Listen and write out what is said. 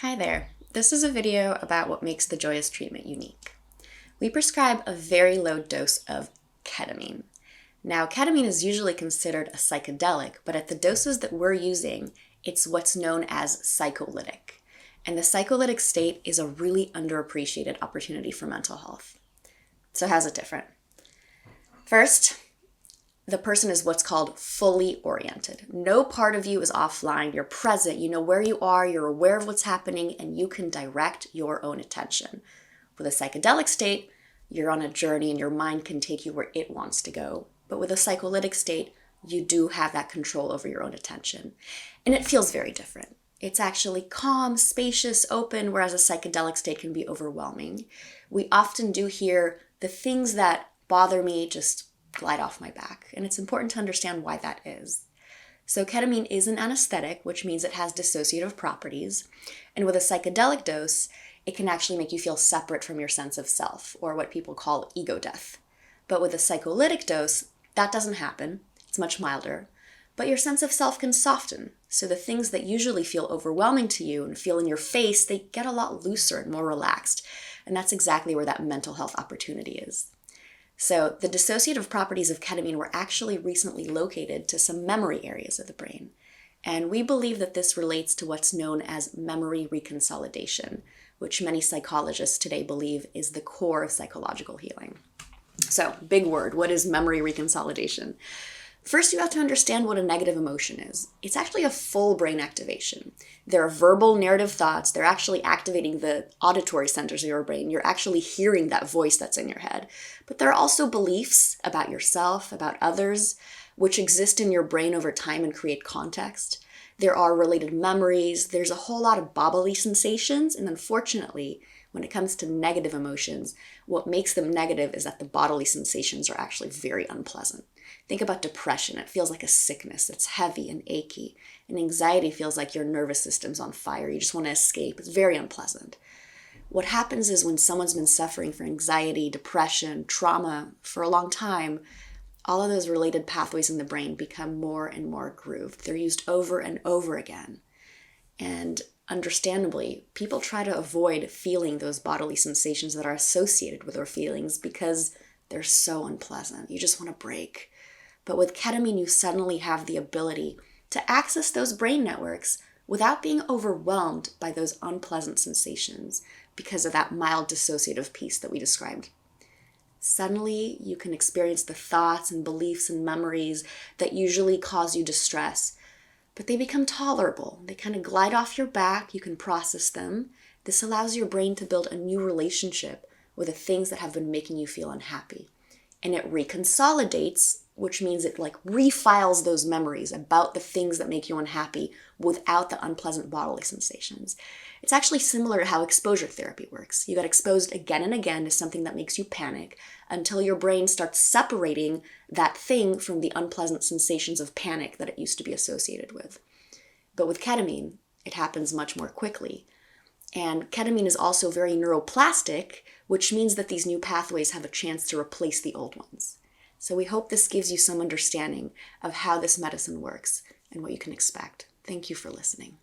Hi there. This is a video about what makes the Joyous treatment unique. We prescribe a very low dose of ketamine. Now, ketamine is usually considered a psychedelic, but at the doses that we're using, it's what's known as psycholytic. And the psycholytic state is a really underappreciated opportunity for mental health. So how's it different? First, the person is what's called fully oriented. No part of you is offline. You're present. You know where you are. You're aware of what's happening, and you can direct your own attention. With a psychedelic state, you're on a journey and your mind can take you where it wants to go. But with a psycholytic state, you do have that control over your own attention. And it feels very different. It's actually calm, spacious, open, whereas a psychedelic state can be overwhelming. We often do hear the things that bother me just glide off my back, and it's important to understand why that is. So ketamine is an anesthetic, which means it has dissociative properties, and with a psychedelic dose, it can actually make you feel separate from your sense of self, or what people call ego death. But with a psycholytic dose, that doesn't happen. It's much milder, but your sense of self can soften, so the things that usually feel overwhelming to you and feel in your face, they get a lot looser and more relaxed, and that's exactly where that mental health opportunity is. So the dissociative properties of ketamine were actually recently located to some memory areas of the brain. And we believe that this relates to what's known as memory reconsolidation, which many psychologists today believe is the core of psychological healing. So, big word, what is memory reconsolidation? First, you have to understand what a negative emotion is. It's actually a full brain activation. There are verbal narrative thoughts. They're actually activating the auditory centers of your brain. You're actually hearing that voice that's in your head. But there are also beliefs about yourself, about others, which exist in your brain over time and create context. There are related memories. There's a whole lot of bodily sensations. And unfortunately, when it comes to negative emotions, what makes them negative is that the bodily sensations are actually very unpleasant. Think about depression. It feels like a sickness. It's heavy and achy. And anxiety feels like your nervous system's on fire. You just want to escape. It's very unpleasant. What happens is when someone's been suffering from anxiety, depression, trauma for a long time, all of those related pathways in the brain become more and more grooved. They're used over and over again. And understandably, people try to avoid feeling those bodily sensations that are associated with their feelings because they're so unpleasant. You just want to break. But with ketamine, you suddenly have the ability to access those brain networks without being overwhelmed by those unpleasant sensations because of that mild dissociative piece that we described. Suddenly, you can experience the thoughts and beliefs and memories that usually cause you distress, but they become tolerable. They kind of glide off your back. You can process them. This allows your brain to build a new relationship with the things that have been making you feel unhappy. And it reconsolidates, which means it refiles those memories about the things that make you unhappy without the unpleasant bodily sensations. It's actually similar to how exposure therapy works. You get exposed again and again to something that makes you panic until your brain starts separating that thing from the unpleasant sensations of panic that it used to be associated with. But with ketamine, it happens much more quickly. And ketamine is also very neuroplastic, which means that these new pathways have a chance to replace the old ones. So we hope this gives you some understanding of how this medicine works and what you can expect. Thank you for listening.